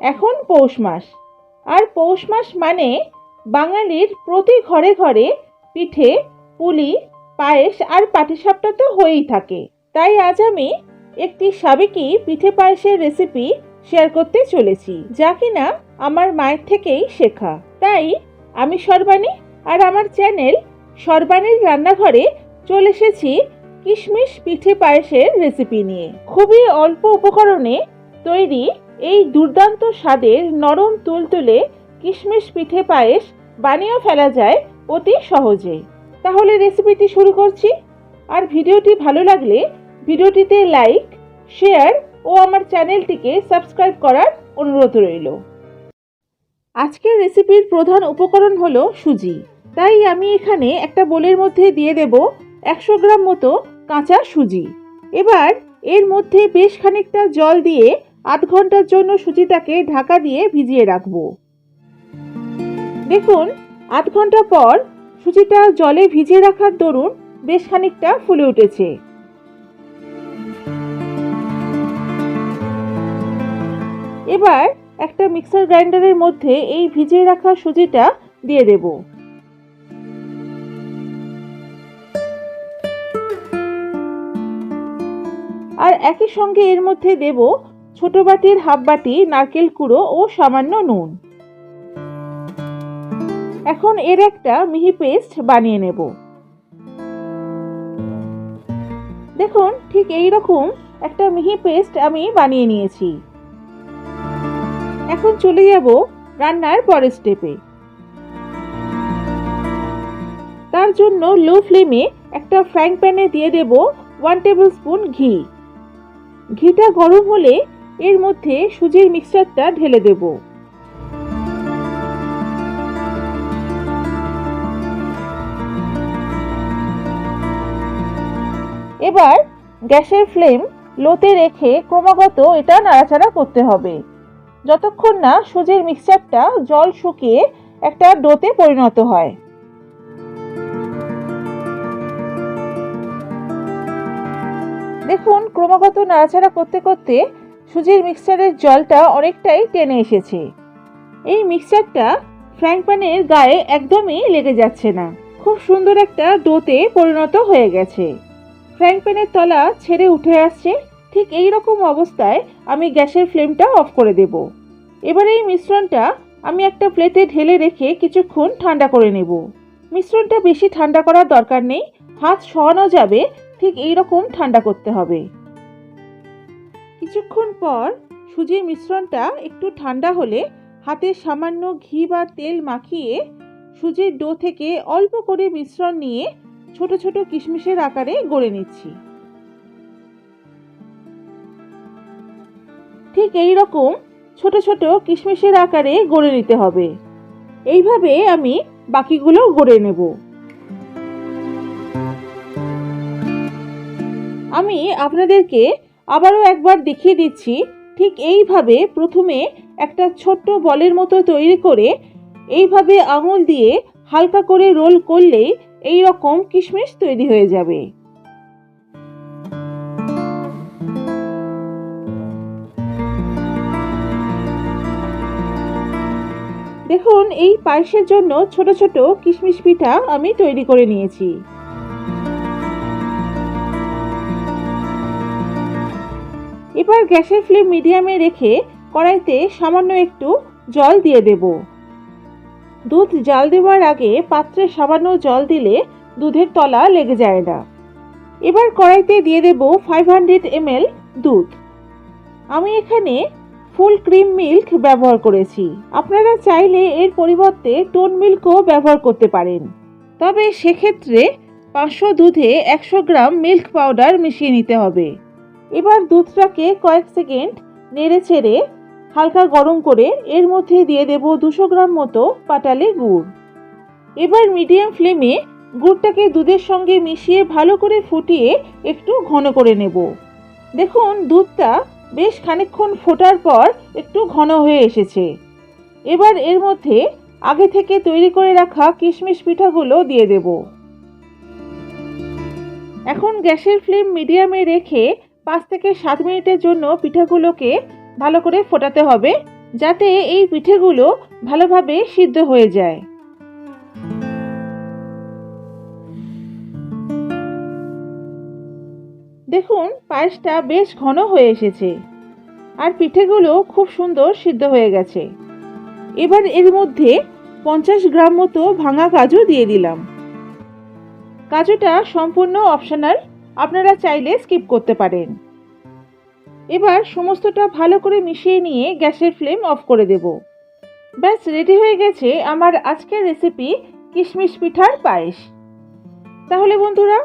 এখন পৌষ মাস, আর পৌষ মাস মানে বাঙালির প্রতি ঘরে ঘরে পিঠে, পুলি, পায়েস আর পাটিসাপটা তো হয়েই থাকে। তাই আজ আমি একটি সাবেকি পিঠে পায়েসের রেসিপি শেয়ার করতে চলেছি, যা কিনা আমার মায়ের থেকেই শেখা। তাই আমি সর্বাণী আর আমার চ্যানেল সর্বাণীর রান্নাঘরে চলে এসেছি কিশমিশ পিঠে পায়েসের রেসিপি নিয়ে। খুবই অল্প উপকরণে তৈরি এই দুর্দান্ত স্বাদের নরম তুলতুলে কিশমিশ পিঠে পায়েস বানিয়েও ফেলা যায় অতি সহজে। তাহলে রেসিপিটি শুরু করছি। আর ভিডিওটি ভালো লাগলে ভিডিওটিতে লাইক, শেয়ার ও আমার চ্যানেলটিকে সাবস্ক্রাইব করার অনুরোধ রইল। আজকের রেসিপির প্রধান উপকরণ হলো সুজি। তাই আমি এখানে একটা বোলের মধ্যে দিয়ে দেব 100 গ্রাম মতো কাঁচা সুজি। এবার এর মধ্যে বেশ খানিকটা জল দিয়ে আধ ঘন্টার জন্য সুজিটাকে ঢাকা দিয়ে ভিজিয়ে রাখবো। দেখুন, আধ ঘন্টা পর সুজিটা জলে ভিজিয়ে রাখার দরুন বেশ খানিকটা ফুলে উঠেছে। এবার একটা মিক্সার গ্রাইন্ডারের মধ্যে এই ভিজিয়ে রাখা সুজিটা দিয়ে দেব। আর একই সঙ্গে এর মধ্যে দেব ছোট বাটির হাফ বাটি নারকেল কুড়ো ও সামান্য নুন। এখন এর একটা মিহি পেস্ট বানিয়ে নেব। দেখুন, ঠিক এই রকম একটা মিহি পেস্ট আমি বানিয়ে নিয়েছি। এখন চলে যাব রান্নার পরের স্টেপে। তার জন্য লো ফ্লেমে একটা ফ্রাইং প্যানে দিয়ে দেব 1 টেবিল স্পুন ঘি। ঘিটা গরম হলে এর মধ্যে সুজির মিক্সচারটা ঢেলে দেব। এবার গ্যাসের ফ্লেম লোতে রেখে ক্রমাগত এটা নাড়াচাড়া করতে হবে, যতক্ষণ না সুজির মিক্সচারটা জল শুকিয়ে একটা ডোতে পরিণত হয়। দেখুন, ক্রমাগত নাড়াচাড়া করতে করতে সুজির মিক্সচারের জলটা অনেকটাই টেনে এসেছে। এই মিক্সচারটা ফ্রাইং প্যানের গায়ে একদমই লেগে যাচ্ছে না, খুব সুন্দর একটা ডোতে পরিণত হয়ে গেছে। ফ্রাইং প্যানের তলা ছেড়ে উঠে আসছে। ঠিক এই রকম অবস্থায় আমি গ্যাসের ফ্লেমটা অফ করে দেব। এবার এই মিশ্রণটা আমি একটা প্লেটে ঢেলে রেখে কিছুক্ষণ ঠান্ডা করে নেব। মিশ্রণটা বেশি ঠান্ডা করার দরকার নেই, হাত সরানো যাবে ঠিক এই রকম ঠান্ডা করতে হবে। কিছুক্ষণ পর সুজির মিশ্রণটা একটু ঠান্ডা হলে হাতে সামান্য ঘি বা তেল মাখিয়ে সুজির ডো থেকে অল্প করে মিশ্রণ নিয়ে ছোট ছোট কিশমিশের আকারে গড়ে নিচ্ছি। ঠিক এই রকম ছোট ছোট কিশমিশের আকারে গড়ে নিতে হবে। এইভাবে আমি বাকিগুলো গড়ে নেব। আমি আপনাদেরকে আবারও একবার দেখিয়ে দিচ্ছি। ঠিক এইভাবে প্রথমে একটা ছোট্ট বলের মতো তৈরি করে এইভাবে আঙুল দিয়ে হালকা করে রোল করলেই এই রকম কিশমিশ তৈরি হয়ে যাবে। দেখুন, এই পায়েসের জন্য ছোট ছোট কিশমিশ পিঠা আমি তৈরি করে নিয়েছি। এবার গ্যাসের ফ্লেম মিডিয়ামে রেখে কড়াইতে সামান্য একটু জল দিয়ে দেব। দুধ জাল দেওয়ার আগে পাত্রে সামান্য জল দিলে দুধের তলা লেগে যায় না। এবার কড়াইতে দিয়ে দেব 500 ml দুধ। আমি এখানে ফুল ক্রিম মিল্ক ব্যবহার করেছি। আপনারা চাইলে এর পরিবর্তে টোন মিল্কও ব্যবহার করতে পারেন, তবে সেক্ষেত্রে 500 দুধে 100 গ্রাম মিল্ক পাউডার মিশিয়ে নিতে হবে। এবার দুধটাকে কয়েক সেকেন্ড নেড়ে চেড়ে হালকা গরম করে এর মধ্যে দিয়ে দেব 200 গ্রাম মতো পাটালি গুড়। এবার মিডিয়াম ফ্লেমে গুড়টাকে দুধের সঙ্গে মিশিয়ে ভালো করে ফুটিয়ে একটু ঘন করে নেব। দেখুন, দুধটা বেশ খানিকক্ষণ ফোটার পর একটু ঘন হয়ে এসেছে। এবার এর মধ্যে আগে থেকে তৈরি করে রাখা কিশমিশ পিঠাগুলো দিয়ে দেব। এখন গ্যাসের ফ্লেম মিডিয়ামে রেখে 5 থেকে 7 মিনিটের জন্য পিঠাগুলোকে ভালো করে ফোটাতে হবে। যাতে এই পিঠেগুলো ভালোভাবে সিদ্ধ হয়ে যায়। দেখুন পায়েসটা বেশ ঘন হয়ে এসেছে আর পিঠেগুলো খুব সুন্দর সিদ্ধ হয়ে গেছে। এবার এর মধ্যে 50 গ্রাম মতো ভাঙা কাজু দিয়ে দিলাম। কাজুটা সম্পূর্ণ অপশনাল, আপনারা চাইলে স্কিপ করতে পারেন। এবার সমস্তটা ভালো করে মিশিয়ে নিয়ে গ্যাসের ফ্লেম অফ করে দেব। ব্যাস রেডি হয়ে গেছে আমার আজকের রেসিপি কিশমিশ পিঠার পায়েস। তাহলে বন্ধুরা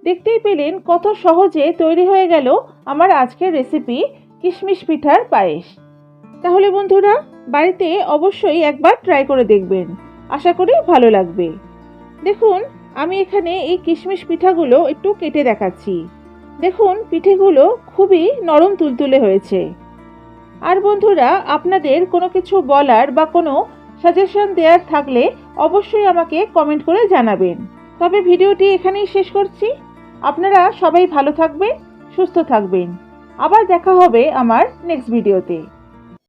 দেখতেই পেলেন কত সহজে তৈরি হয়ে গেল আমার আজকের রেসিপি কিশমিশ পিঠার পায়েস। তাহলে বন্ধুরা বাড়িতে অবশ্যই একবার ট্রাই করে দেখবেন, আশা করি ভালো লাগবে। দেখুন আমি এখানে এই কিশমিশ পিঠাগুলো একটু কেটে দেখাচ্ছি। দেখুন পিঠেগুলো খুবই নরম তুলতুলে হয়েছে। আর বন্ধুরা আপনাদের কোনো কিছু বলার বা কোনো সাজেশন দেওয়ার থাকলে অবশ্যই আমাকে কমেন্ট করে জানাবেন। তবে ভিডিওটি এখানেই শেষ করছি। আপনারা সবাই ভালো থাকবেন, সুস্থ থাকবেন। আবার দেখা হবে আমার নেক্সট ভিডিওতে।